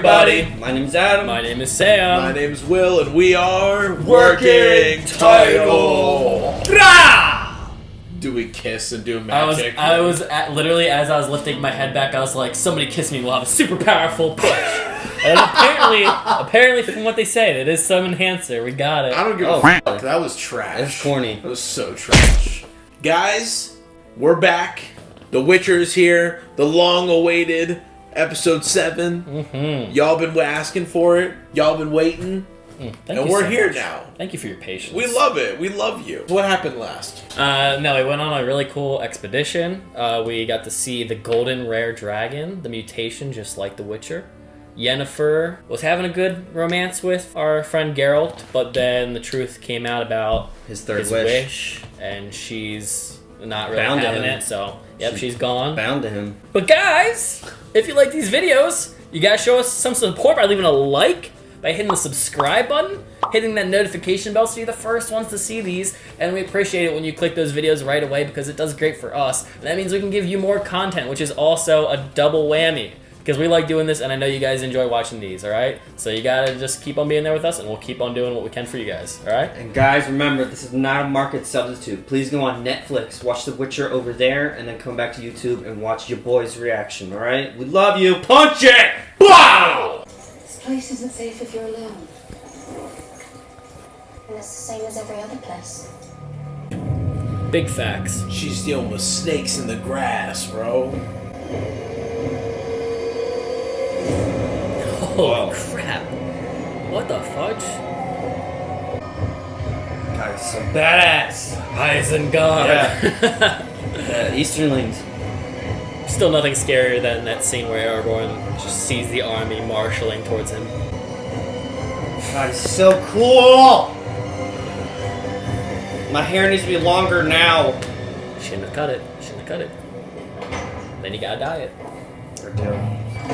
everybody. My name's Adam. My name is Sam. My name's Will, and we are Working Title. Do we kiss and do magic? I was literally, as I was lifting my head back, I was like, somebody kiss me, we'll have a super powerful push. And apparently from what they say, it is some enhancer. We got it. I don't give a fuck. That was trash. That's corny. That was so trash. Guys, we're back. The Witcher is here. The long-awaited episode 7. Mm-hmm. Y'all been asking for it. Y'all been waiting. And we're here now. Thank you for your patience. We love it. We love you. What happened last? No, we went on a really cool expedition. We got to see the golden rare dragon, the mutation, just like The Witcher. Yennefer was having a good romance with our friend Geralt, but then the truth came out about His third wish, and she's not really Bound to having him. it, so she's gone. Bound to him. But guys, if you like these videos, you gotta show us some support by leaving a like, by hitting the subscribe button, hitting that notification bell so you're the first ones to see these, and we appreciate it when you click those videos right away because it does great for us. And that means we can give you more content, which is also a double whammy. Because we like doing this, and I know you guys enjoy watching these, alright? So you gotta just keep on being there with us, and we'll keep on doing what we can for you guys, alright? And guys, remember, this is not a market substitute. Please go on Netflix, watch The Witcher over there, and then come back to YouTube and watch your boy's reaction, alright? We love you. Punch it! Wow! This place isn't safe if you're alone. And it's the same as every other place. Big facts. She's dealing with snakes in the grass, bro. Holy crap. What the fudge? Guys, so badass. Isengard. Easterlings. Still nothing scarier than that scene where Aragorn just sees the army marshaling towards him. God, it's so cool! My hair needs to be longer now. Shouldn't have cut it. Shouldn't have cut it. Then you gotta dye it. Or do.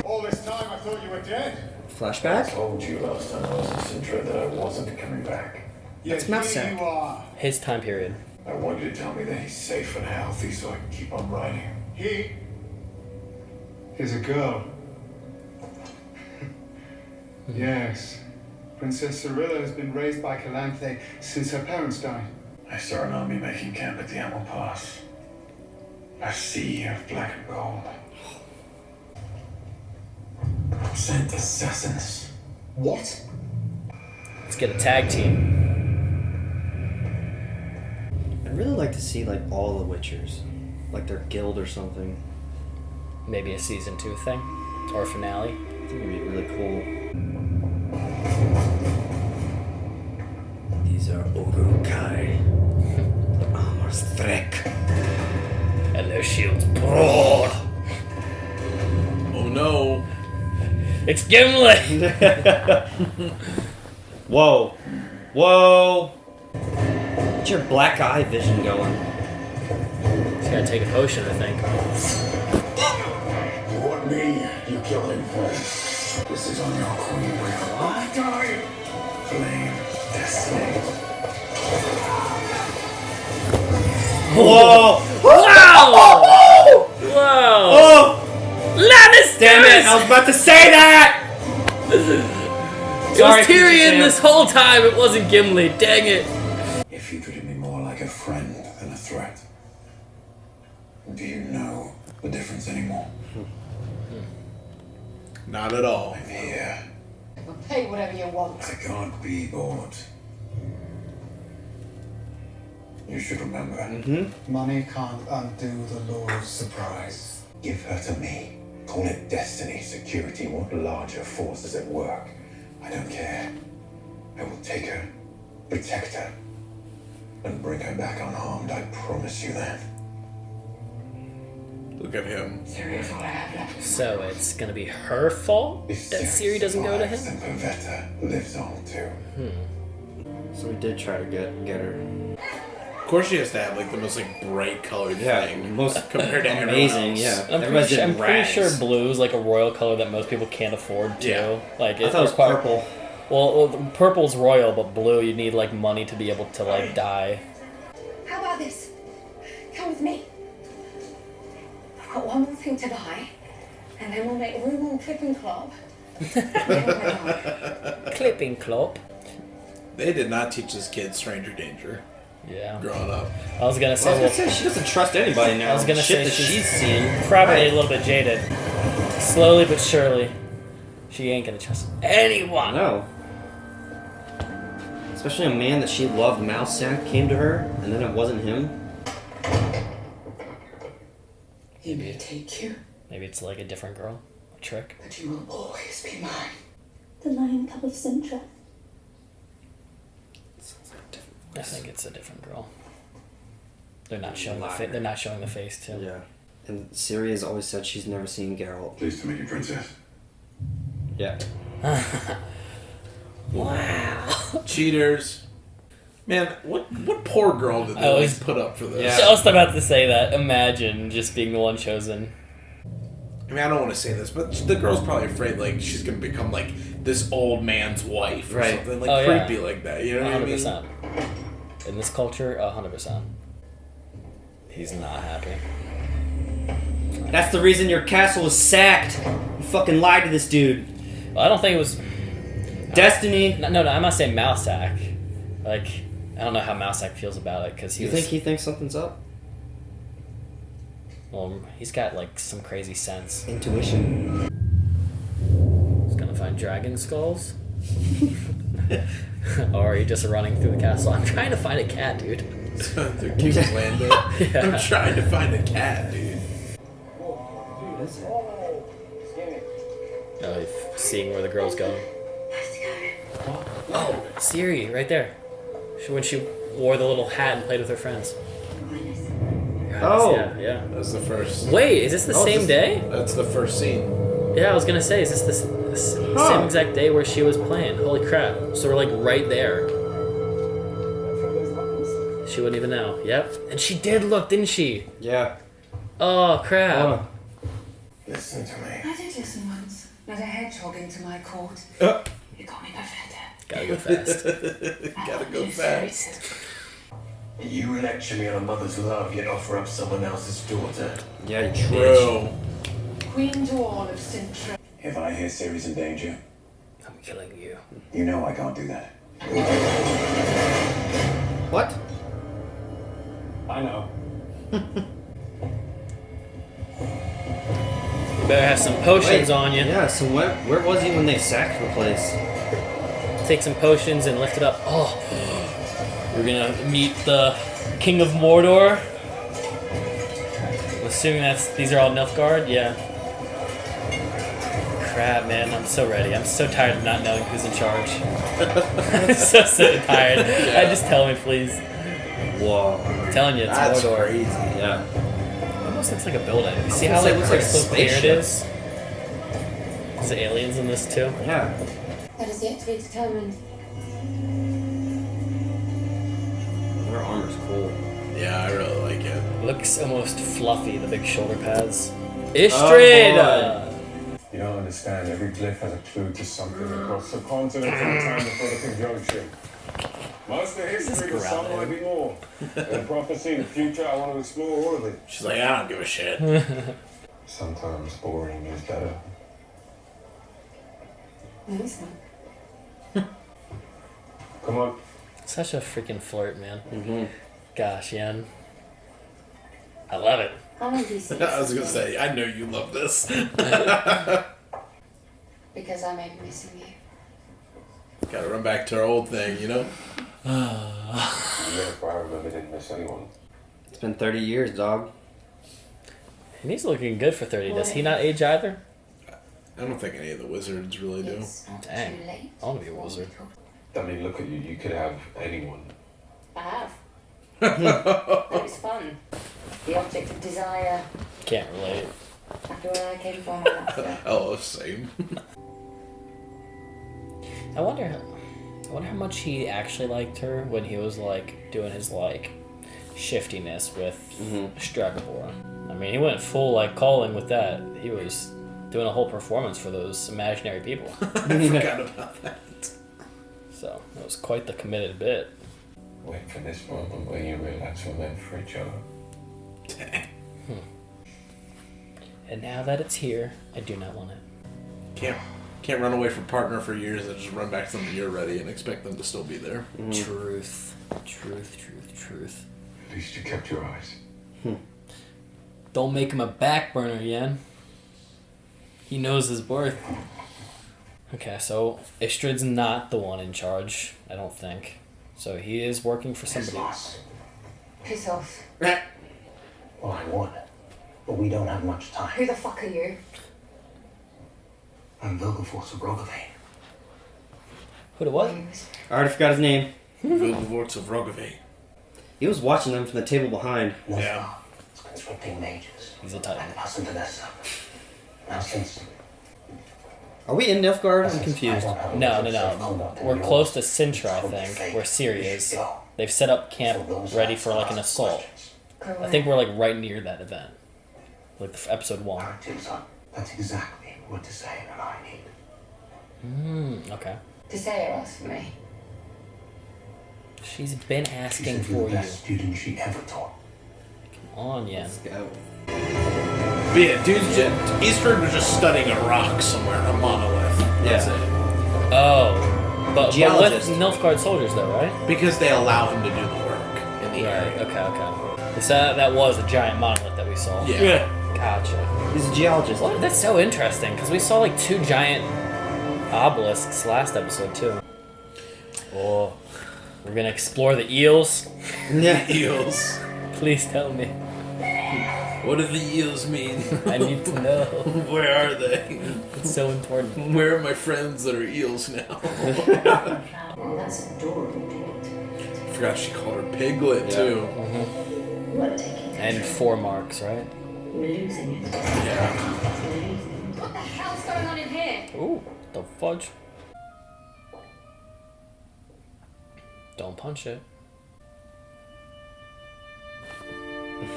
All this time I thought you were dead. I Flashback? told you last time I was in Sintra that I wasn't coming back. That's Yet Mousesack. here you are. His time period. I want you to tell me that he's safe and healthy so I can keep on riding. He is a girl. Yes. Princess Cyrilla has been raised by Calanthe since her parents died. I saw an army making camp at the Amel Pass. A sea of black and gold. Sent assassins. What? Let's get a tag team. I'd really like to see, like, all the Witchers. Like their guild or something. Maybe a season 2 thing. Or a finale. I think it'd be really cool. These are Urukai. The armor's thick. And their shields broad. Oh no. It's Gimli! Whoa. Whoa. Get your black eye vision going. He's gotta take a potion, I think. You want me? You kill him first. This is on your queen. What? Die! Flame, destiny. Whoa. Wow! Whoa! Oh! Lannister! Damn it! I was about to say that! It Sorry, was Tyrion Sam. this whole time, it wasn't Gimli, dang it. If you treated me more like a friend than a threat, do you know the difference anymore? Not at all. I'm here. We'll pay whatever you want. I can't be bought. You should remember. Money can't undo the law of surprise. Give her to me. Call it destiny, security, what larger forces at work. I don't care. I will take her, protect her, and bring her back unharmed. I promise you that. Look at him. Serious, what I have left. So it's gonna be her fault If that Ciri Ciri doesn't go to survives, him? then Pavetta lives on too. So we did try to get her. Of course she has to have like the most like bright colored thing. Most compared to everyone amazing, else. yeah. I'm Everybody's pretty, in I'm pretty rags. sure blue's like a royal color that most people can't afford too. Yeah. Like I thought it was purple. Well, purple's royal, but blue you need like money to be able to like dye. How about this? Come with me. I've got one more thing to buy, and then we'll make room on Crippen Club Clipping clop. They did not teach this kid stranger danger Yeah. growing up. I was gonna say, Well, I was gonna say she doesn't trust anybody now. I was gonna Shit say that she's she's seen. probably Right. a little bit jaded. Slowly but surely, she ain't gonna trust anyone. No. Especially a man that she loved, Mousesack, came to her, and then it wasn't him. He may take you, Maybe it's like a different girl. A trick. but you will always be mine. The Lion Cub of Sintra. I think it's a different girl. They're not showing the Liar. they're not showing the face too. Yeah. And Siri has always said she's never seen Geralt. Pleased to meet you, Princess. Yeah. Wow. Cheaters. Man, what poor girl did they always- put up for this? Yeah. Just about to say that. Imagine just being the one chosen. I mean, I don't want to say this, but the girl's probably afraid like she's gonna become like this old man's wife or Right. something like Oh, yeah. creepy like that. You know what I mean? 100%. In this culture, 100%. He's not happy. That's the reason your castle was sacked. You fucking lied to this dude. Well, I don't think it was. Destiny. No, I'm not saying Mousesack. Like, I don't know how Mousesack feels about it because he You was. think he thinks something's up? Well, he's got like some crazy sense. Intuition. He's gonna find dragon skulls. Or are you just running through the castle? I'm trying to find a cat, dude. They're King's Landing. Yeah. I'm trying to find a cat, dude. What is it? Oh, he's seeing where the girl's going. Oh, Siri, right there. When she wore the little hat and played with her friends. Oh. Yeah. That's the first. Wait, is this the Oh, same this- day? That's the first scene. Yeah, I was gonna say, is this the same exact day where she was playing? Holy crap. So we're like right there. She wouldn't even know. Yep. And she did look, didn't she? Yeah. Oh, crap. Oh. Listen to me. I did listen once. Let a hedgehog into my court. Uh. You got me perfected. Gotta go fast. Gotta go fast. You lecture me on a mother's love, yet offer up someone else's daughter. Yeah, you bitch. True. Queen to all of Sintra. If I hear Ciri's in danger, I'm killing you. you know I can't do that. What? I know. You better have some potions on you. Yeah, so where was he when they sacked the place? Take some potions and lift it up. Oh, we're gonna meet the King of Mordor. I'm assuming these are all Nilfgaard. Yeah. Crap, man, I'm so ready. I'm so tired of not knowing who's in charge. I'm so sick and tired. Just tell me, please. Whoa. I'm telling you, it's That's Mordor. crazy. Yeah. It almost looks like a building. You see I how was like gonna say, it looks crystal like a clear it spaceship. is? There's the aliens in this too. Yeah. That is yet to be determined. Their armor's cool. Yeah, I really like it. Looks almost fluffy, the big shoulder pads. Istrid! boy. You don't understand. Every glyph has a clue to something across the continent in time before the conjunction. Most of history, but some might be more. In prophecy, the future, I want to explore all of it. She's like, I don't give a shit. Sometimes boring is better. No, it's not. Come on. Such a freaking flirt, man. Mm-hmm. Gosh, Yen. I love it. How long do you see? I was gonna say, I know you love this. Because I may be missing you. Gotta run back to our old thing, you know? If I remember, didn't miss anyone. It's been 30 years, dog. And he's looking good for 30. Does he not age either? I don't think any of the wizards really do. It's not Dang. too late. I wanna be a wizard. I mean, look at you. You could have anyone. I have. That was fun. The object of desire. Can't relate. After where I came from, I left it. Oh, same. I wonder how much he actually liked her when he was like doing his like shiftiness with Stragobor. I mean, he went full like calling with that. He was doing a whole performance for those imaginary people. I forgot about that. So it was quite the committed bit. Wait for this moment where you realize we're meant for each other. Dang. And now that it's here, I do not want it. Can't run away from partner for years and just run back to them when you're ready and expect them to still be there. Truth. Truth. At least you kept your eyes. Don't make him a back burner, Yen. He knows his worth. Okay, so Istrid's not the one in charge, I don't think. So he is working for somebody. Piss off. Well, I would. But we don't have much time. Who the fuck are you? I'm Vilgefortz of Roggeveen. Who the what? I already forgot his name. Vilgefortz of Roggeveen. He was watching them from the table behind. Yeah. It's conscripting mages. He's a titan. And us into their service. Now since... Are we in Nilfgaard? I'm confused. No. We're close to Sintra, I think, where Ciri is. They've set up camp ready for like an assault. I think we're like right near that event. Like episode 1. That's exactly what Tissaia and I need. Okay. Tissaia asked for me. She's been She asking said you're for the you. best student she ever taught. Come on, Yen. Let's go. But yeah, Istrid was just studying a rock somewhere, a monolith. That's it. Oh. But with Geologist. Nilfgaard soldiers though, right? Because they allow him to do the work in the Right, area. okay. So that was a giant monolith that we saw. Yeah. Gotcha. He's a geologist. Well, that's so interesting, because we saw like 2 giant obelisks last episode too. Oh. We're gonna explore the eels. Yeah. Eels. Please tell me. What do the eels mean? I need to know. Where are they? It's so important. Where are my friends that are eels now? Oh, that's adorable, Piglet. I forgot she called her Piglet too. We're taking And 4 marks, right? We're losing it. Yeah. What the hell's going on in here? Ooh, the fudge. Don't punch it.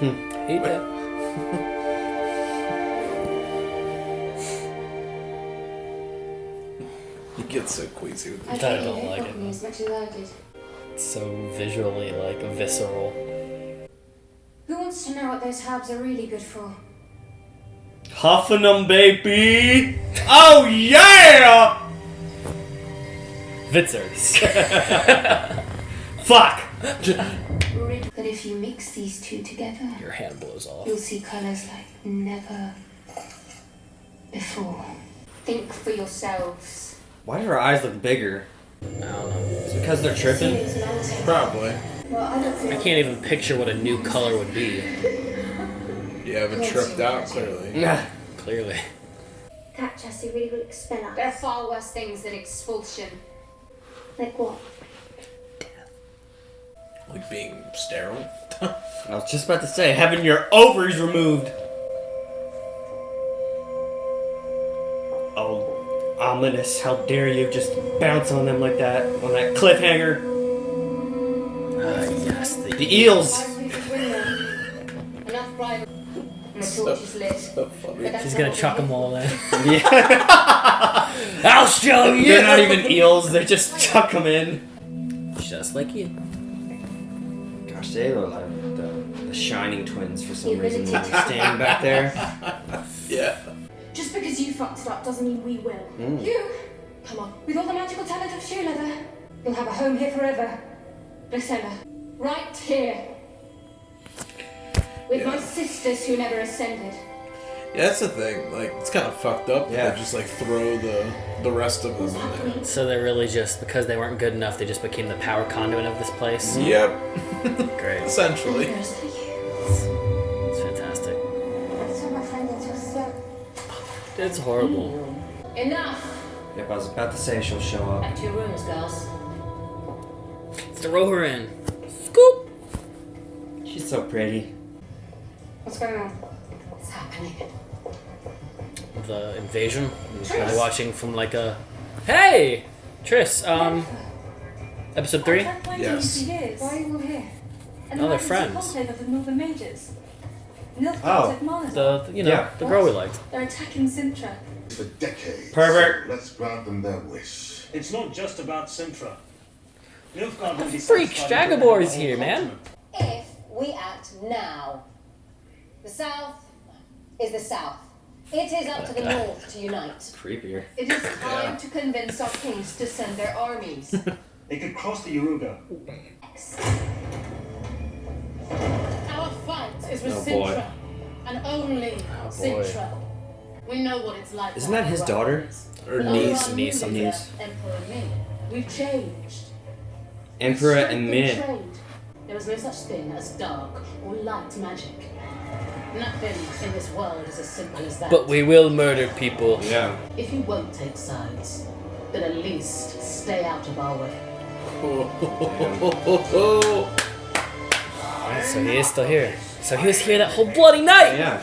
Eat it. He gets so queasy with I this. I don't don't like it. as much as I did. It's so visually like visceral. Who wants to know what those herbs are really good for? Huffing them, baby. Oh, yeah. Vitzers. Fuck. That if you mix these two together, Your hand blows off. you'll see colours like never before. Think for yourselves. Why do her eyes look bigger? I don't know. It's because they're tripping. Probably. Well, I don't I feel... can't even picture what a new color would be. You haven't tripped out clearly. Nah. Clearly. That Jessie really good expeller. There are far worse things than expulsion. Like what? Like being sterile. I was just about to say, having your ovaries removed. Oh, ominous. How dare you just bounce on them like that, on that cliffhanger. Yes, The eels. Enough bribery. And the torch is lit. So funny. But that's She's not gonna what chuck we them do. all in. Yeah. I'll show you! They're not even eels, they just chuck them in. Just like you. Gosh, they look like the Shining Twins for some reason. Standing back there. Yeah. Just because you fucked it up doesn't mean we will. You, Come on. with all the magical talent of shoe leather, you'll have a home here forever. Brisella. Right here. With my sisters who never ascended. Yeah, that's the thing. Like, it's kind of fucked up. Yeah. They just like throw the rest of them in there. So they're really just, because they weren't good enough, they just became the power conduit of this place? Yep. Great. Essentially. There's for you. It's fantastic. So my friend that you're so... It's horrible. Enough! Yep, I was about to say she'll show up. Back to your rooms, girls. It's the Rohirrim. Scoop! She's so pretty. What's going on? What's happening? The invasion. Are they watching from like a... Hey! Triss, episode 3? Yes. Why are you all here? Oh, they're friends. The Northern Mages. Nilfgaard Oh. at Mars. The girl we liked. They're attacking Sintra. For decades. Pervert. Let's grant them their wish. It's not just about Sintra. Nilfgaard will be Freak satisfied with Jagaboris the whole here, man. continent. If we act now, the South is the South. It is up to the North to unite. Creepier. It is time to convince our kings to send their armies. They could cross the Yaruga. Our fight is with Oh, boy. Sintra, and only Sintra. We know what it's like. Isn't that his daughter? Or But niece. under niece, our new niece. leader, Emperor Ming, we've changed. Emperor We've and been Min. trained. There is no such thing as dark or light magic. Nothing in this world is as simple as that. But we will murder people. Yeah. If you won't take sides, then at least stay out of our way. So he is still here. So he was here that whole bloody night! Yeah.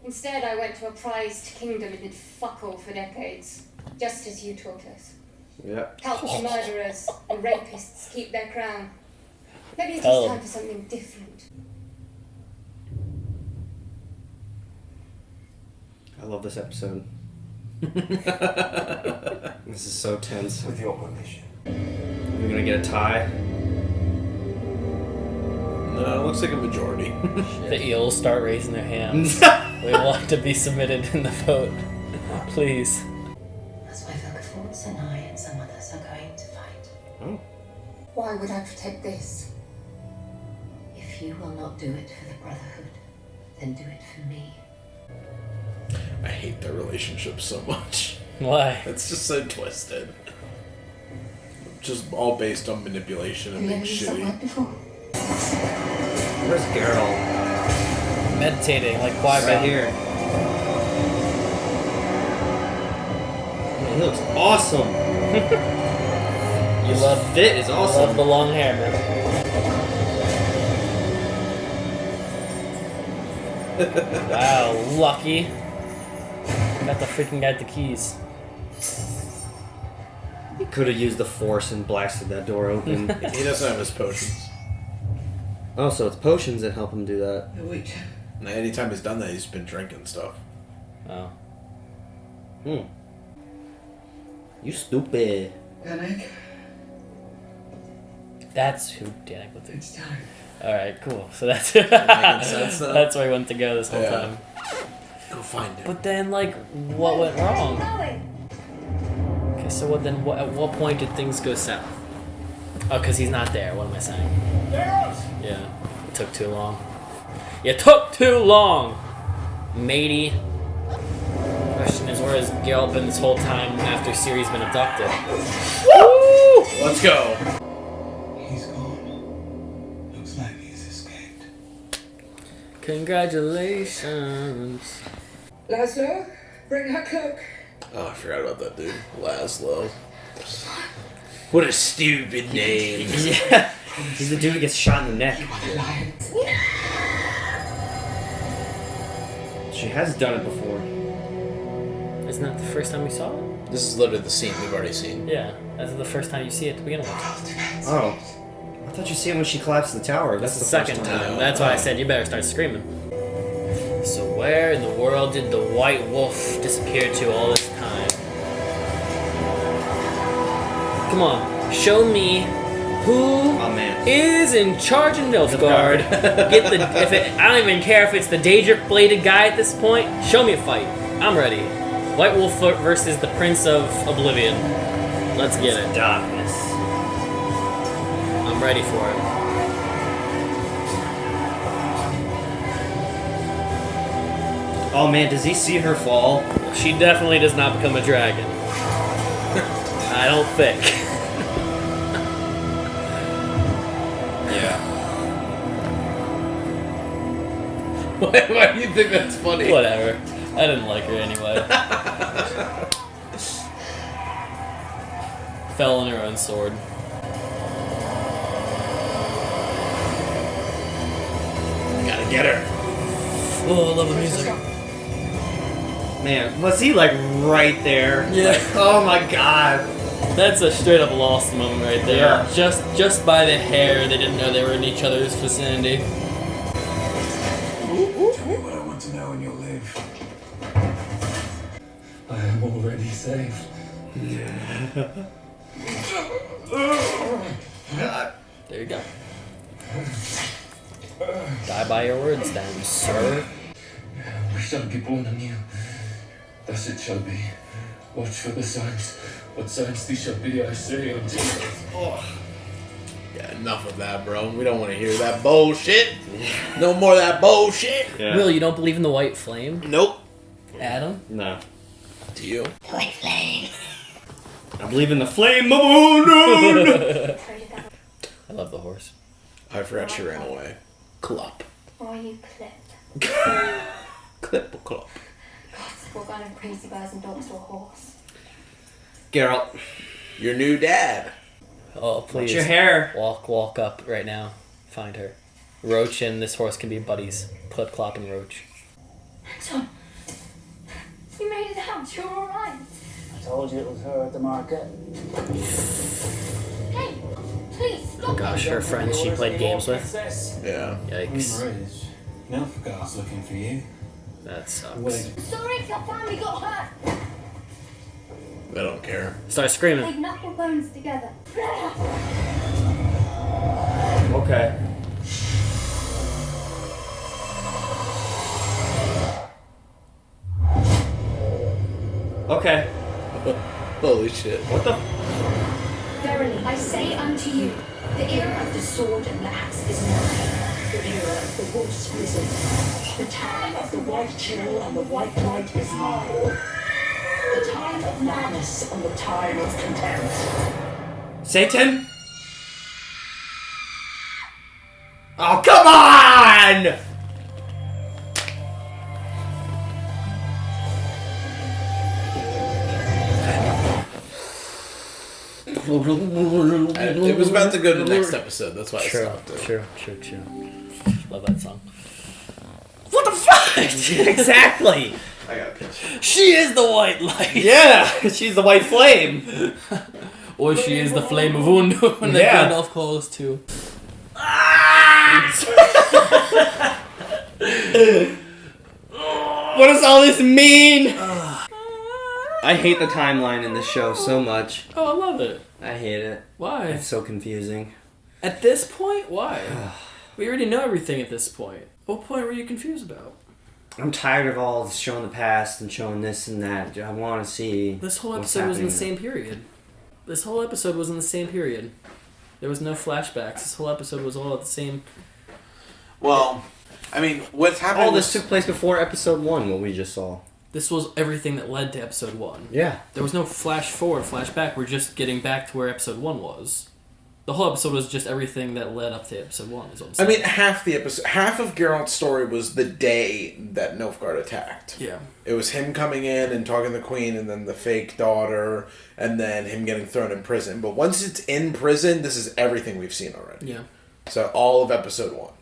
Instead, I went to a prized kingdom and did fuck all for decades. Just as you taught us. Yeah. Helped murderers and rapists keep their crown. Maybe it is Tell time them. for something different. I love this episode. This is so tense. With your permission. We're gonna get a tie. No, it looks like a majority. The eels start raising their hands. We want to be submitted in the vote. Please. That's why Vilgefortz and I and some others are going to fight. Oh. Why would I protect this? If you will not do it for the Brotherhood, then do it for me. I hate their relationship so much. Why? It's just so twisted. Just all based on manipulation and being shitty. before? Where's Geralt? Meditating like Qui-Gon. Right here. Man, he looks awesome. You love Fit is I love awesome. the long hair, man. Wow, lucky. Got the freaking guy with the keys. He could have used the Force and blasted that door open. He doesn't have his potions. Oh, so it's potions that help him do that. Wait. And anytime he's done that, he's been drinking stuff. Oh. Hmm. You stupid. Danik, That's who Danik would do. it's time. Alright, cool. So that's Making sense now? that's where he went to go this whole Yeah. time. Go find him. But then, like, what went wrong? Okay, so what then? At what point did things go south? Oh, because he's not there. What am I saying? Yeah, it took too long. You took too long, matey. Question is, where has Geralt been this whole time after Ciri's been abducted? Woo! Let's go. He's gone. Looks like he's escaped. Congratulations. Laszlo, bring her cloak. Oh, I forgot about that dude. Laszlo. What a stupid name. Yeah. He's the dude who gets shot in the neck. She has done it before. Isn't that the first time we saw it? This is literally the scene we've already seen. Yeah, that's the first time you see it to begin with. Oh. I thought you see it when she collapsed the tower. That's the first second time. That's why I said you better start screaming. So where in the world did the White Wolf disappear to all this time? Come on, show me who Oh, man. is in charge in Nilfgaard. Get the I don't even care if it's the Daedric bladed guy at this point. Show me a fight. I'm ready. White Wolf versus the Prince of Oblivion. Let's get it. Darkness. I'm ready for it. Oh man, does he see her fall? She definitely does not become a dragon. I don't think. Yeah. Why do you think that's funny? Whatever. I didn't like her anyway. Fell on her own sword. Gotta get her. Oh, I love the music. Man, was he like right there? Yeah. Like, oh my god. That's a straight up lost moment right there. Yeah. Just by the hair, they didn't know they were in each other's vicinity. Tell me what I want to know and you'll live. I am already safe. There you go. Die by your words then, sir. We shall be born anew. Thus it shall be. Watch for the signs. What signs these shall be, I say until... Yeah, enough of that, bro. We don't want to hear that bullshit. No more of that bullshit. Yeah. Really, you don't believe in the white flame? Nope. Adam? No. Do you? White flame. I believe in the flame of Odin. I love the horse. I forgot she ran away. Clop. Why you clip? Clip or clop? God, what kind of crazy birds and dogs to a horse? Geralt, Your new dad. Oh, please. what's your hair? Walk up right now. Find her. Roach and this horse can be buddies. Clip, clop, and Roach. John, you made it out. You're all right. I told you it was her at the market. Hey, please stop. Oh gosh, her friends she played games with. Yeah. Yikes. Rose, Nilfgaard's looking for you. That sucks. Sorry if your family got hurt. I don't care. Start screaming. They've knuckle bones together. Okay. Okay. Holy shit. What the? Verily, I say unto you, the era of the sword and the axe is nigh. The era of the wolf's prison. The time of the white chill and the white light is nigh. The time of malice and the time of contempt. Satan? Oh, come on! It was about to go to the next episode. That's why I stopped it. True. Love that song. What the fuck? Exactly. I got a pitch. She is the white light. Yeah, she's the white flame. Or she is the flame of Undu and the Yeah. Gandalf calls too. What does all this mean? I hate the timeline in the show so much. Oh, I love it. I hate it. Why? It's so confusing. At this point, why? We already know everything at this point. What point were you confused about? I'm tired of all this showing the past and showing this and that. I want to see. This whole what's episode was in the happening. same period. This whole episode was in the same period. There was no flashbacks. This whole episode was all at the same... Well, I mean, what's happening? All this took place before episode 1, what we just saw. This was everything that led to episode 1. Yeah. There was no flash forward, flash back. We're just getting back to where episode 1 was. The whole episode was just everything that led up to episode 1. Is what I'm I saying. mean, half of Geralt's story was the day that Nilfgaard attacked. Yeah. It was him coming in and talking to the queen, and then the fake daughter, and then him getting thrown in prison. But once it's in prison, this is everything we've seen already. Yeah. So all of episode 1.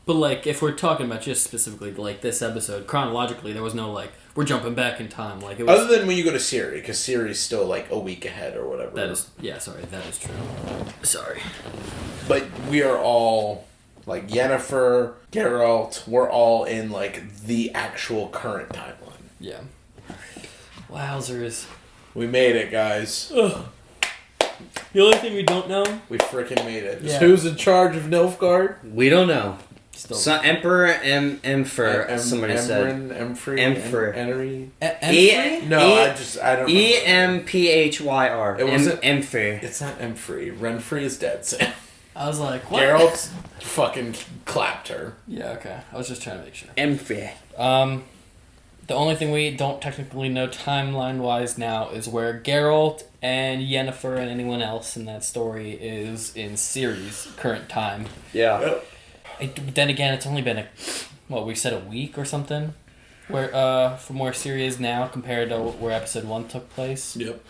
But, like, if we're talking about just specifically, like, this episode, chronologically, there was no, like, we're jumping back in time. Like, it was... Other than when you go to Siri, because Siri's still, like, a week ahead or whatever. That is... Yeah, sorry. That is true. Sorry. But we are all, like, Yennefer, Geralt, we're all in, like, the actual current timeline. Yeah. Wowzers. We made it, guys. Ugh. The only thing we don't know... We freaking made it. Yeah. Who's in charge of Nilfgaard? We don't know. Still... So, Emperor Emfer, somebody said. Emfrey? Emfer. Enery? I don't know. Emphyr. It wasn't... Emfer. It's not Emfrey. Renfrey is dead, Sam. I was like, what? Geralt fucking clapped her. Yeah, okay. I was just trying to make sure. Emfer. The only thing we don't technically know timeline-wise now is where Geralt and Yennefer and anyone else in that story is in Ciri's current time. Yeah. Then again, it's only been we said a week or something, where from where Ciri is now compared to where episode 1 took place. Yep.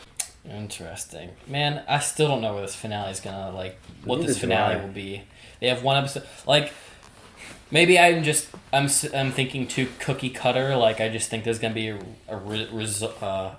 Interesting, man. I still don't know where this finale is gonna what this Neither do finale I. will be. They have one episode maybe I'm thinking too cookie cutter. Like, I just think there's gonna be a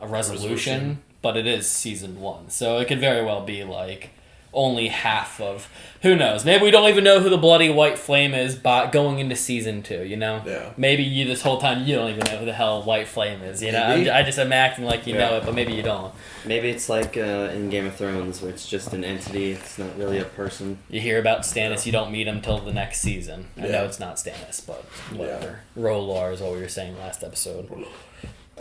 resolution, but it is season 1, so it could very well be like only half of. Who knows? Maybe we don't even know who the bloody white flame is going into season 2. You know? Yeah. Maybe this whole time you don't even know who the hell white flame is. You know? Maybe. I'm acting like you know it, but maybe you don't. Maybe it's like in Game of Thrones, where it's just an entity. It's not really a person. You hear about Stannis, you don't meet him till the next season. I Yeah. know it's not Stannis, but whatever. Rolar is what we were saying last episode.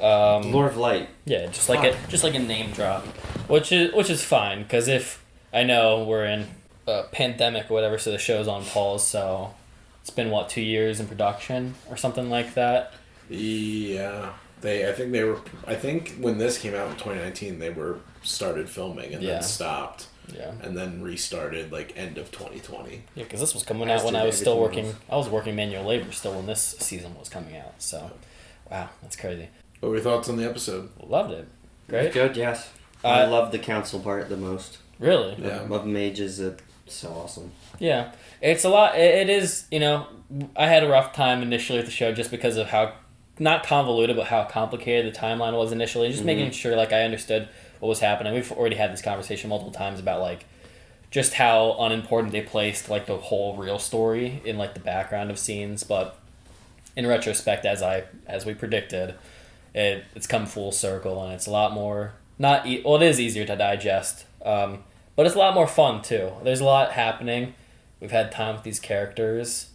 Lord of Light. Yeah, just like a name drop, which is fine because if I know we're in a pandemic or whatever, so the show's on pause. So it's been 2 years in production or something like that. Yeah, I think when this came out in 2019, they started filming and then stopped. Yeah. And then restarted end of 2020. Yeah, because this was coming out when I was still working. I was working manual labor still when this season was coming out. So, wow, that's crazy. What were your thoughts on the episode? Loved it. Great. Good, yes. I love the council part the most. Really? Yeah. Love mages. It's so awesome. Yeah. It's a lot. It is, I had a rough time initially with the show just because of how, not convoluted, but how complicated the timeline was initially. Just making sure, I understood what was happening. We've already had this conversation multiple times about, just how unimportant they placed, the whole real story in, the background of scenes. But in retrospect, as we predicted, it's come full circle, and it's a lot more, it is easier to digest, but it's a lot more fun, too. There's a lot happening. We've had time with these characters.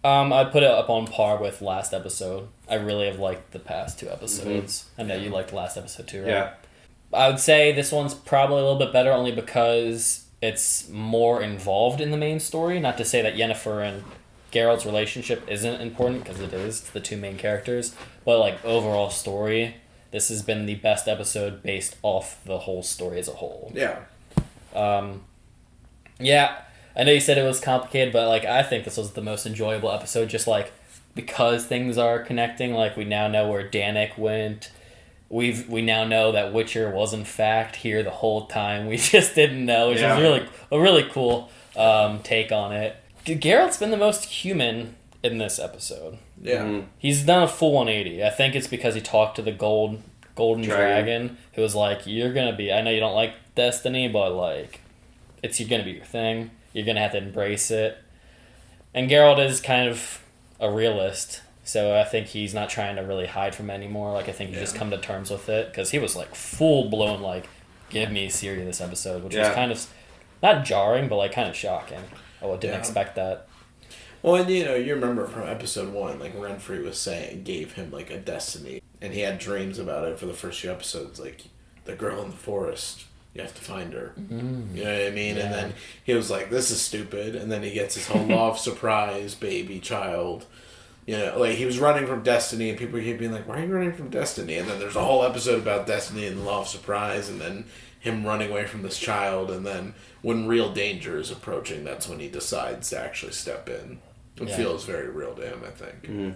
I'd put it up on par with last episode. I really have liked the past 2 episodes. I know you liked the last episode, too, right? Yeah. I would say this one's probably a little bit better only because it's more involved in the main story. Not to say that Yennefer and Geralt's relationship isn't important, because it is. It's the 2 main characters. But, overall story, this has been the best episode based off the whole story as a whole. Yeah. Yeah, I know you said it was complicated, but, I think this was the most enjoyable episode, just, because things are connecting. We now know where Danik went. We now know that Witcher was in fact here the whole time. We just didn't know, which is a really cool take on it. Geralt's been the most human in this episode. Yeah. Mm-hmm. He's done a full 180. I think it's because he talked to the golden dragon who was like, you're going to be, I know you don't like Destiny, but you're going to be your thing. You're going to have to embrace it. And Geralt is kind of a realist. So I think he's not trying to really hide from it anymore. I think he just come to terms with it. Because he was, full-blown, give me Ciri this episode. Which was kind of, not jarring, but, kind of shocking. I didn't expect that. Well, and, you remember from episode 1, Renfrey gave him, a destiny. And he had dreams about it for the first few episodes. The girl in the forest, you have to find her. Mm-hmm. You know what I mean? Yeah. And then he was like, this is stupid. And then he gets his whole law of surprise, baby, child. He was running from Destiny, and people keep being like, why are you running from Destiny? And then there's a whole episode about Destiny and the Law of Surprise, and then him running away from this child, and then when real danger is approaching, that's when he decides to actually step in. It feels very real to him, I think. Mm-hmm.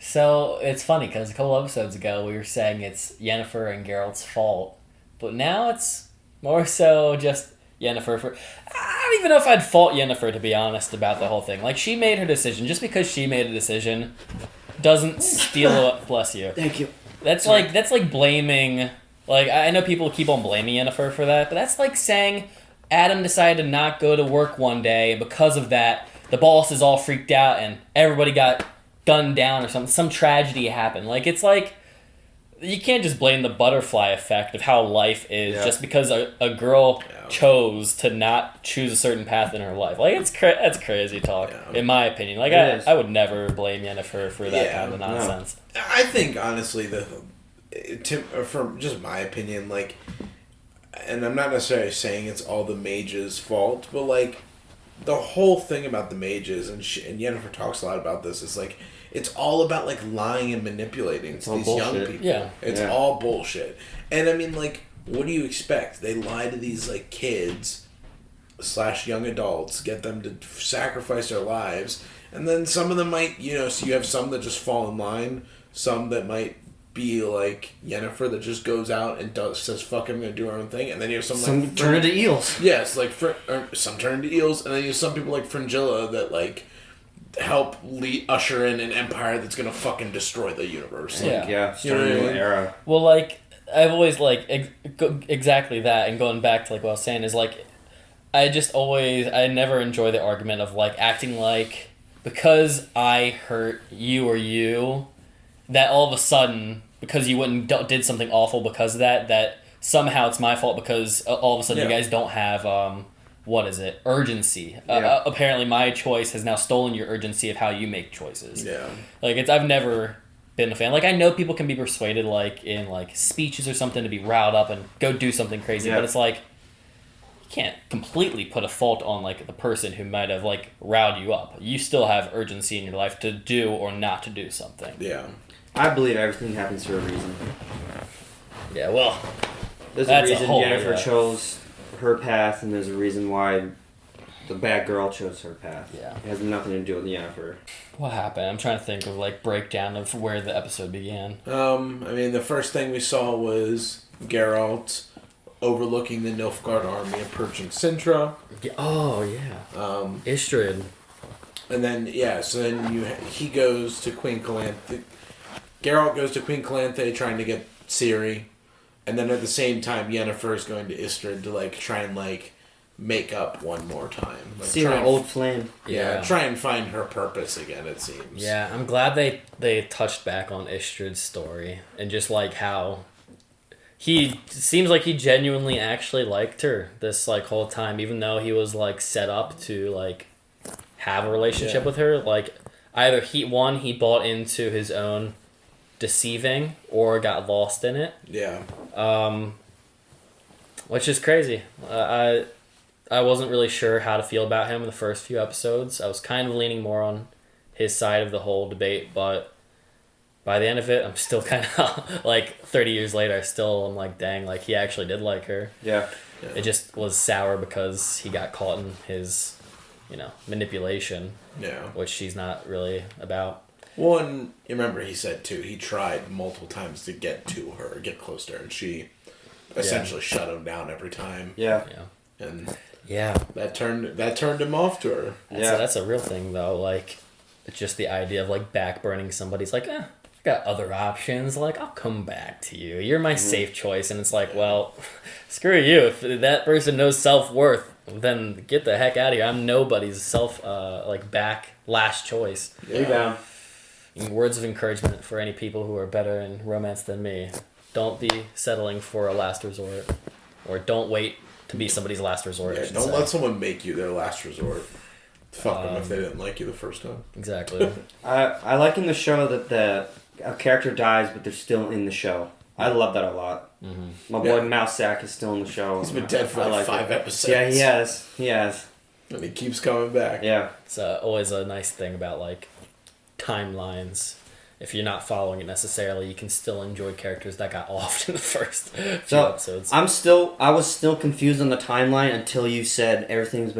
So, it's funny, because a couple episodes ago, we were saying it's Yennefer and Geralt's fault, but now it's more so just Yennefer I don't even know if I'd fault Yennefer, to be honest, about the whole thing. She made her decision. Just because she made a decision doesn't steal bless you. Thank you. That's like blaming, I know people keep on blaming Yennefer for that, but that's saying Adam decided to not go to work one day, and because of that, the boss is all freaked out and everybody got gunned down or something. Some tragedy happened. You can't just blame the butterfly effect of how life is just because a girl chose to not choose a certain path in her life. That's crazy talk, in my opinion. I would never blame Yennefer for that kind of nonsense. No. I think, honestly, from just my opinion, and I'm not necessarily saying it's all the mages' fault, but, the whole thing about the mages, and Yennefer talks a lot about this, is, it's all about, lying and manipulating to these young people. Yeah. It's all bullshit. And, I mean, what do you expect? They lie to these, kids / young adults, get them to sacrifice their lives, and then some of them might, so you have some that just fall in line, some that might be like Yennefer that just goes out and says, fuck, I'm going to do our own thing, and then you have some turn into eels. Yes, some turn into eels, and then you have some people like Fringilla that, help usher in an empire that's gonna fucking destroy the universe. Start a new era. Well, I've always exactly that, and going back to what I was saying is I never enjoy the argument of acting because I hurt you or you, that all of a sudden because you went and did something awful because of that somehow it's my fault because all of a sudden you guys don't have urgency. Apparently my choice has now stolen your urgency of how you make choices. I've never been a fan. Like, I know people can be persuaded, like, in, like, speeches or something to be riled up and go do something crazy, but it's like, you can't completely put a fault on, like, the person who might have, like, riled you up. You still have urgency in your life to do or not to do something. Yeah. I believe everything happens for a reason. Yeah, well, there's that's a reason whole, Jennifer chose her path, and there's a reason why the bad girl chose her path. Yeah. It has nothing to do with Yennefer. What happened? I'm trying to think of, like, breakdown of where the episode began. I mean, the first thing we saw was Geralt overlooking the Nilfgaard army approaching Sintra. Oh, yeah. Istrid. And then, so then he goes to Queen Calanthe. Geralt goes to Queen Calanthe trying to get Ciri. And then at the same time, Yennefer is going to Istrid to, like, try and, like, make up one more time. Like, see her old flame. Yeah, try and find her purpose again, it seems. Yeah, I'm glad they touched back on Istrid's story and just like how he seems like he genuinely actually liked her this like whole time, even though he was like set up to like have a relationship with her. Like either he bought into his own deceiving or got lost in it. Yeah. Which is crazy. I wasn't really sure how to feel about him in the first few episodes. I was kind of leaning more on his side of the whole debate, but by the end of it, I'm still kind of, like, 30 years later, I'm like, dang, like, he actually did like her. Yeah. It just was sour because he got caught in his, manipulation. Yeah. Which she's not really about. Well, and you remember he said, too, he tried multiple times to get to her, get close to her, and she essentially shut him down every time. Yeah. And... yeah, that turned him off to her. That's a real thing though. Like, just the idea of like backburning somebody's like, I've got other options. Like, I'll come back to you. You're my safe choice. And it's like, well, screw you. If that person knows self-worth, then get the heck out of here. I'm nobody's last choice. Rebound. Words of encouragement for any people who are better in romance than me. Don't be settling for a last resort, or don't wait to be somebody's last resort. Yeah, don't let someone make you their last resort. Fuck them if they didn't like you the first time. Exactly. I like in the show that a character dies, but they're still in the show. I love that a lot. Mm-hmm. My boy Mousesack is still in the show. He's been dead for like 5 episodes. Yeah, he has. And he keeps coming back. Yeah. It's always a nice thing about like timelines. If you're not following it necessarily, you can still enjoy characters that got offed in the first few episodes. I was still confused on the timeline until you said everything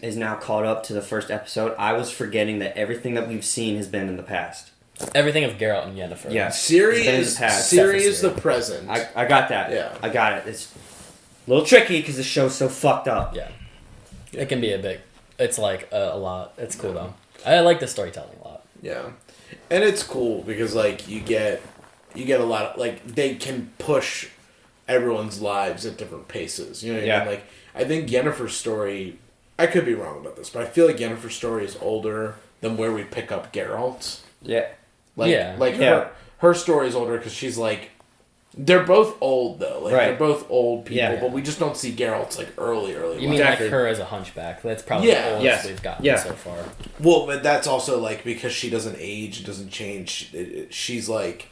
is now caught up to the first episode. I was forgetting that everything that we've seen has been in the past. Everything of Geralt and Yennefer. Yeah. Ciri is the present. I got that. Yeah. I got it. It's a little tricky because the show's so fucked up. Yeah. It can be a big... It's like a lot. It's cool though. I like the storytelling a lot. Yeah. And it's cool because like you get a lot of like they can push everyone's lives at different paces. You know what I mean? Like I think Yennefer's story, I could be wrong about this, but I feel like Yennefer's story is older than where we pick up Geralt's. Yeah. Her story is older because she's like, they're both old though. Like they're both old people, but we just don't see Geralt's like early. You mean like her as a hunchback? That's probably the oldest we've gotten so far. Well, but that's also like because she doesn't age, doesn't change. She's like,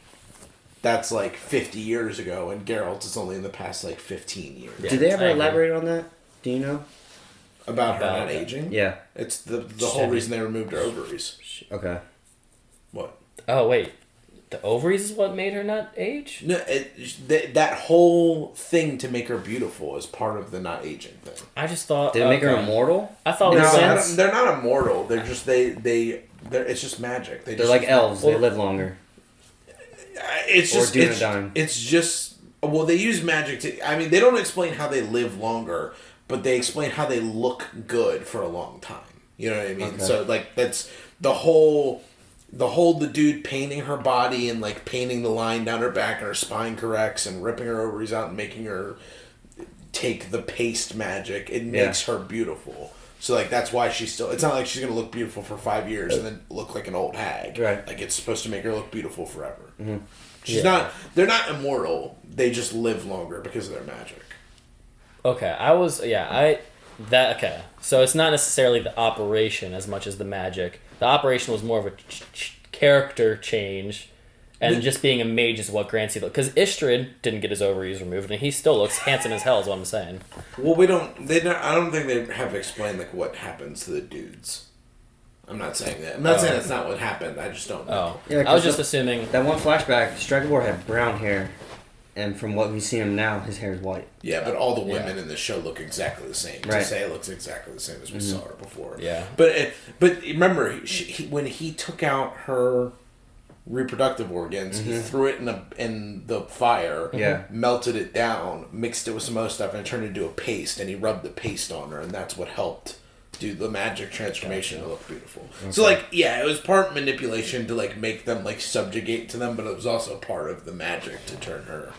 that's like 50 years ago, and Geralt is only in the past like 15 years. Yeah. Did they ever elaborate on that? Do you know? About her not aging? Yeah. It's the whole reason they removed her ovaries. Okay. What? Oh, wait. The ovaries is what made her not age? No, that whole thing to make her beautiful is part of the not aging thing. I just thought... Did it make her immortal? I thought they're not immortal. They're just... it's just magic. They're like elves. They live longer. It's just... It's just... Well, they use magic to... I mean, they don't explain how they live longer, but they explain how they look good for a long time. You know what I mean? Okay. So, like, that's the whole... The dude painting her body and like painting the line down her back and her spine corrects and ripping her ovaries out and making her take the paste magic. It makes her beautiful. So like that's why she's still. It's not like she's gonna look beautiful for 5 years and then look like an old hag. Right. Like it's supposed to make her look beautiful forever. Mm-hmm. She's not. They're not immortal. They just live longer because of their magic. Okay, okay. So it's not necessarily the operation as much as the magic. The operation was more of a character change. And just being a mage is what grants you... Because Istrid didn't get his ovaries removed, and he still looks handsome as hell, is what I'm saying. Well, I don't think they have explained, like, what happens to the dudes. I'm not saying that. I'm not saying that's not what happened. I just don't know. Oh. Yeah, I was just assuming... That one flashback, Strikebor had brown hair, and from what we see him now, his hair is white. Yeah, but all the women in the show look exactly the same. Right. Tissaia looks exactly the same as we saw her before. Yeah. But remember, when he took out her reproductive organs, he threw it in the fire, melted it down, mixed it with some other stuff, and it turned into a paste, and he rubbed the paste on her, and that's what helped do the magic transformation to look beautiful. Okay. So, like, yeah, it was part manipulation to, like, make them, like, subjugate to them, but it was also part of the magic to turn her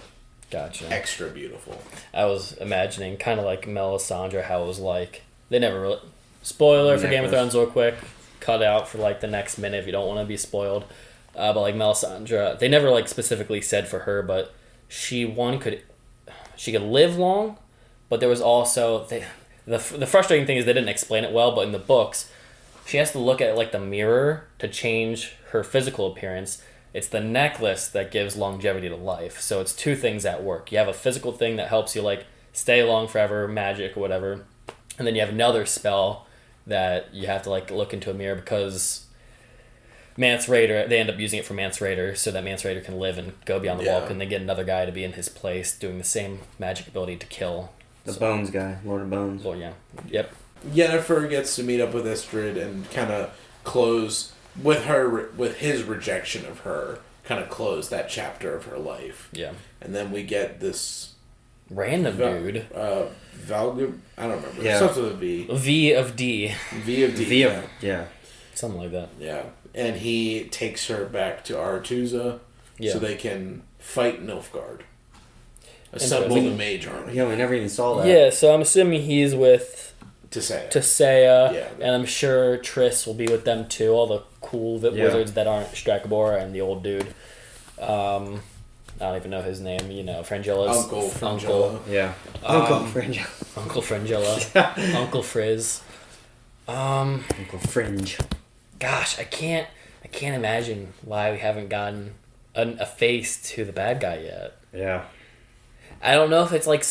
extra beautiful. I was imagining, kind of like Melisandre, how it was like, they never really... Spoiler for Game of Thrones real quick, cut out for, like, the next minute if you don't want to be spoiled. But like Melisandre, they never like specifically said for her, but she could live long, but there was also the frustrating thing is they didn't explain it well. But in the books, she has to look at like the mirror to change her physical appearance. It's the necklace that gives longevity to life. So it's two things at work. You have a physical thing that helps you like stay long forever, magic or whatever, and then you have another spell that you have to like look into a mirror because Mance Rayder, they end up using it for Mance Rayder so that Mance Rayder can live and go beyond the wall, and they get another guy to be in his place doing the same magic ability to kill. The Bones guy, Lord of Bones. Lord, yeah. Yep. Yennefer gets to meet up with Istrid and kind of close with his rejection of her, kind of close that chapter of her life. Yeah. And then we get this random dude. Valgub, I don't remember. Yeah. Starts with a V. V of D. Yeah. Something like that. Yeah. And he takes her back to Aretuza so they can fight Nilfgaard. Assemble the mage army. Yeah, we never even saw that. Yeah, so I'm assuming he's with Tissaia. And I'm sure Triss will be with them too, all the cool wizards that aren't Strikebor and the old dude. I don't even know his name, Frangilla's Uncle Frangilla. Yeah. Uncle Frangilla. Uncle Frangilla. Uncle Frizz. Uncle Fringe. Gosh, I can't imagine why we haven't gotten a face to the bad guy yet. Yeah. I don't know if it's like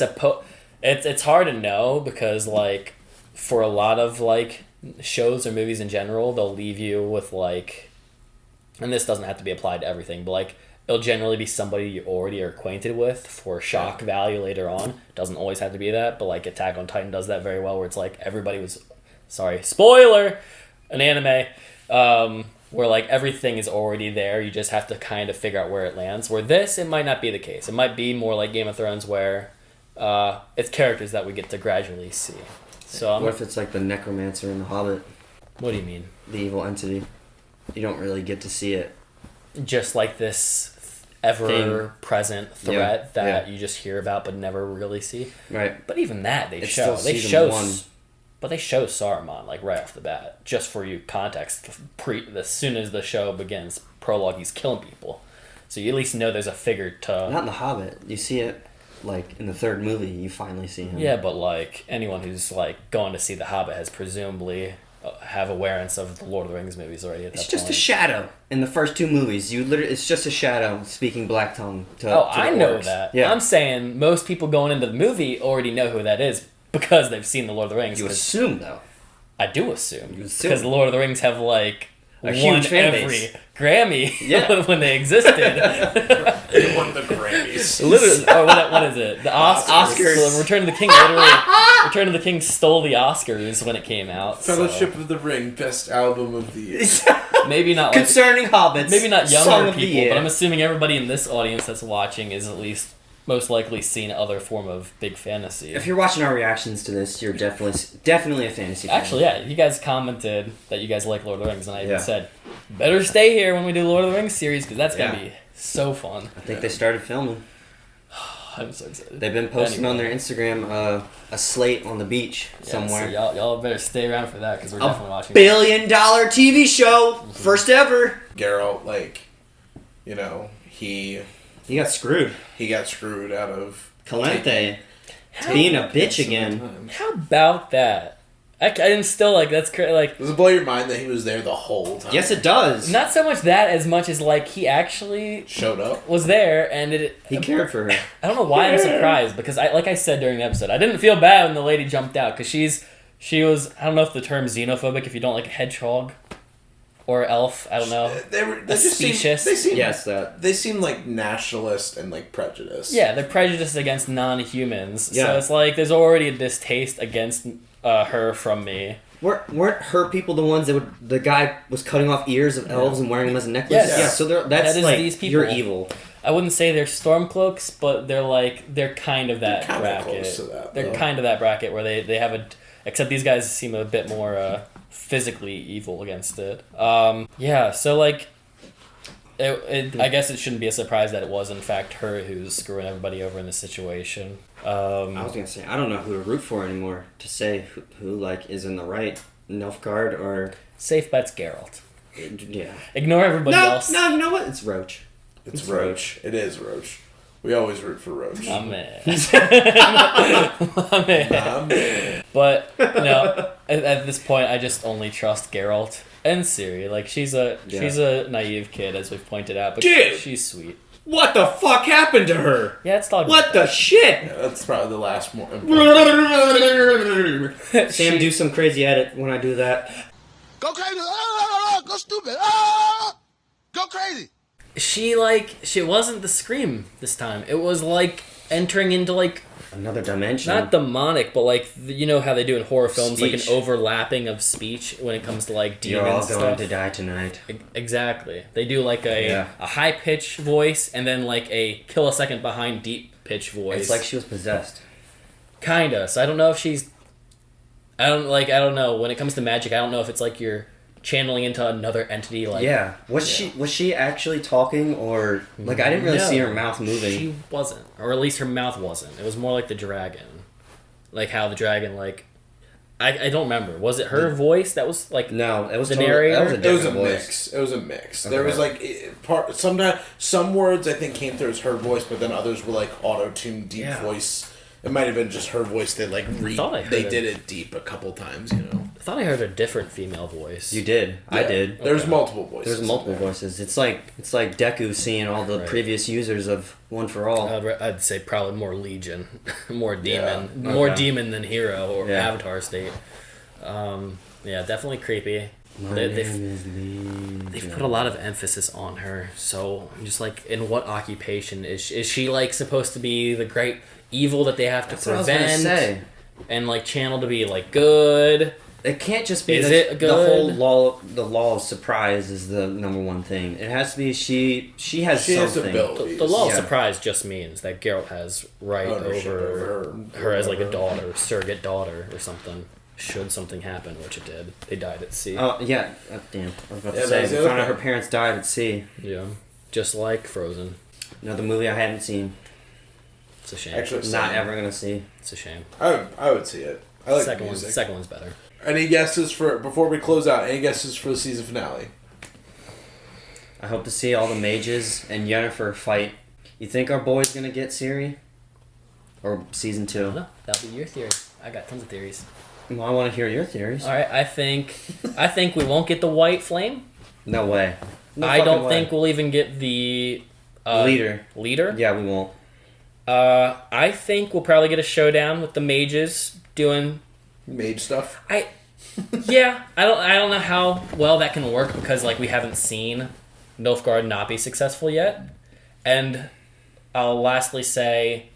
it's hard to know because like for a lot of like shows or movies in general, they'll leave you with like, and this doesn't have to be applied to everything, but like it'll generally be somebody you already are acquainted with for shock value later on. Doesn't always have to be that, but like Attack on Titan does that very well, where it's like everybody was, spoiler, an anime. Where like everything is already there, you just have to kind of figure out where it lands. Where this, it might not be the case. It might be more like Game of Thrones, where it's characters that we get to gradually see. So what if it's like the Necromancer in The Hobbit? What do you mean? The evil entity. You don't really get to see it. Just like this ever-present threat that you just hear about but never really see. Right. But even that they show. But they show Saruman like right off the bat, just for you context. As soon as the show begins, prologue, he's killing people, so you at least know there's a figure to. Not in The Hobbit. You see it like in the third movie. You finally see him. Yeah, but like anyone who's like going to see The Hobbit has presumably have awareness of the Lord of the Rings movies already. At that it's just point. a shadow in the first two movies. It's just a shadow speaking Black Tongue. I know orcs. that. Yeah. I'm saying most people going into the movie already know who that is. Because they've seen the Lord of the Rings. You assume, though. I do assume. Because the Lord of the Rings have, like, a huge fan every base. Grammy when they existed. They won the Grammys. Literally, what is it? The Oscars. So Return of the King, Return of the King stole the Oscars when it came out. Fellowship of the Ring, best album of the year. Maybe not Concerning hobbits. Maybe not Song younger of the people, year. but I'm assuming everybody in this audience that's watching is at least most likely seen other form of big fantasy. If you're watching our reactions to this, you're definitely a fantasy fan. Actually, yeah, you guys commented that you guys like Lord of the Rings, and I even said, better stay here when we do Lord of the Rings series, because that's going to be so fun. I think they started filming. I'm so excited. They've been posting on their Instagram a slate on the beach somewhere. So y'all better stay around for that, because we're definitely watching $1 billion TV show! First ever! Geralt, he got screwed. He got screwed out of Calente being a bitch again. How about that? I didn't still like that's like. Does it blow your mind that he was there the whole time? Yes, it does. Not so much that as much as like he actually showed up, was there, and he cared for her. I don't know why I'm surprised because like I said during the episode, I didn't feel bad when the lady jumped out because she was, I don't know if the term xenophobic if you don't like a hedgehog or elf, I don't know. They specious. They seem like nationalist and like prejudiced. Yeah, they're prejudiced against non-humans. Yeah. So it's like there's already a distaste against her from me. Weren't her people the ones that the guy was cutting off ears of elves and wearing them as a necklace? Yes. Yeah, so that's that is like, these people. you're evil. I wouldn't say they're stormcloaks, but they're kind of that They're kinda bracket. close to that, they're though. kind of that bracket where they have except these guys seem a bit more physically evil against it. Yeah, so like, I guess it shouldn't be a surprise that it was in fact her who's screwing everybody over in this situation. I was gonna say I don't know who to root for anymore. To say who like is in the right, Nilfgaard or safe bet's Geralt. Yeah. Ignore everybody else. No, you know what? It's Roach. It's Roach. It is Roach. We always root for Roach. My man. My man. But no, at this point, I just only trust Geralt and Ciri. Like she's a naive kid, as we've pointed out, but Dude! she's sweet. What the fuck happened to her? Yeah, it's dog. What the shit? Yeah, that's probably the last more. Sam, do some crazy edit when I do that. Go crazy! Go stupid! Go crazy! She wasn't the scream this time. It was like entering into like another dimension. Not demonic, but like you know how they do in horror films, Speech. like an overlapping of speech when it comes to like demons. You're all stuff. going to die tonight. Exactly. They do like a high pitch voice and then like a kill a second behind deep pitch voice. It's like she was possessed. Kinda. So I don't know if she's. I don't know. When it comes to magic, I don't know if it's like you're channeling into another entity. Like was she actually talking or like I didn't really see her mouth moving? She wasn't, or at least her mouth wasn't. It was more like the dragon, like how the dragon like. I don't remember. Was it her voice that was like no? It was the totally, narrator. It was a mix. It was a mix. Okay. There was like sometimes some words I think came through as her voice, but then others were like auto-tuned deep voice. It might have been just her voice. They like they did it deep a couple times, you know. I thought I heard a different female voice. You did. Yeah. I did. There's multiple voices. There's multiple voices. It's like Deku seeing all the previous users of One for All. I'd say probably more Legion, more demon, Yeah. more Okay. demon than hero or Avatar state. Yeah, definitely creepy. They've put a lot of emphasis on her. So I'm just like, in what occupation is she like supposed to be the great evil that they have to prevent? What I was gonna say. And like channel to be like good. It can't just be the whole law. The law of surprise is the number one thing. It has to be she has something. The law of surprise just means that Geralt has Ownership over over her as like a daughter, surrogate daughter or something. Should something happen, which it did. They died at sea. Oh yeah, damn! I was about to say. We found out her parents died at sea. Yeah, just like Frozen. Another movie I haven't seen. It's a shame. Actually, not ever gonna see. It's a shame. I would see it. I like the music. Second one's better. Any guesses before we close out? Any guesses for the season finale? I hope to see all the mages and Yennefer fight. You think our boy's gonna get Ciri? Or season 2? No, that'll be your theory. I got tons of theories. Well, I want to hear your theories. All right, I think we won't get the white flame. No way. No I don't way. think we'll even get the leader. Leader? Yeah, we won't. I think we'll probably get a showdown with the mages doing mage stuff. I don't know how well that can work because like we haven't seen Nilfgaard not be successful yet. And I'll lastly say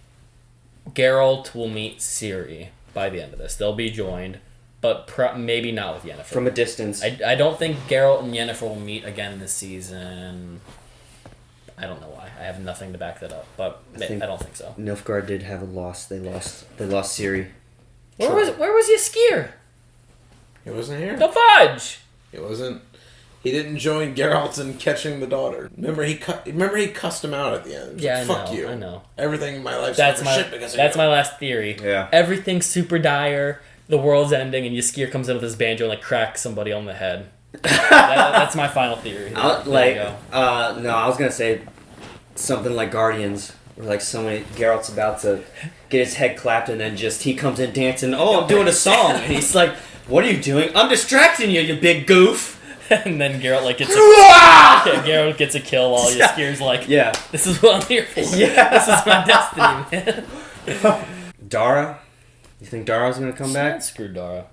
Geralt will meet Ciri by the end of this. They'll be joined, but maybe not with Yennefer. From a distance. I don't think Geralt and Yennefer will meet again this season. I don't know why. I have nothing to back that up, but I don't think so. Nilfgaard did have a loss. They lost Ciri. Where was Yskyr? He wasn't here. The fudge! He wasn't. He didn't join Geralt in catching the daughter. Remember he cussed him out at the end. Yeah, like, Fuck you. I know. Everything in my life's that's shit because of That's you. my last theory. Yeah. Everything's super dire. The world's ending, and Yskyr comes in with his banjo and like cracks somebody on the head. That's my final theory. No, I was gonna say something like Guardians, where like Geralt's about to get his head clapped, and then he comes in dancing. Oh, I'm doing a song, and he's like What are you doing? I'm distracting you, you big goof. And then Geralt like gets Geralt gets a kill while Yaskir's like, yeah, this is what I'm here for. Yeah. This is my destiny, man. Dara? You think Dara's gonna come back? Screw Dara.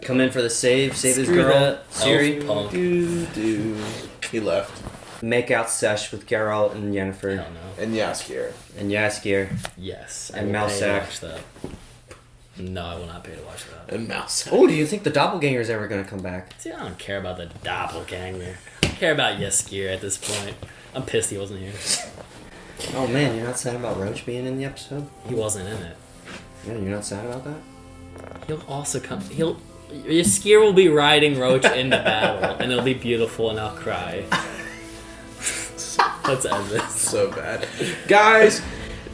Come in for the save this Screw girl. that Ciri. elf punk. He left. Make out sesh with Geralt and Yennefer. Hell no. And Jaskier. And Jaskier. Yes. And I will pay to Malsac. watch that. No, I will not pay to watch that. And Mouse. Oh, do you think the doppelganger's ever gonna come back? See, I don't care about the doppelganger. I care about Yaskir at this point. I'm pissed he wasn't here. Oh man, you're not sad about Roach being in the episode? He wasn't in it. Yeah, you're not sad about that? He'll also come. Yaskir will be riding Roach into battle, and it'll be beautiful, and I'll cry. Let's end this. So bad. Guys,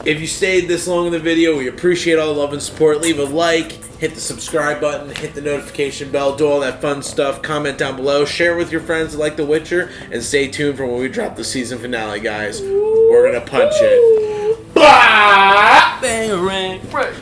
if you stayed this long in the video, we appreciate all the love and support. Leave a like, hit the subscribe button, hit the notification bell, do all that fun stuff. Comment down below, share with your friends that like The Witcher, and stay tuned for when we drop the season finale, guys. We're gonna punch it. Bah! Bang, ring, break.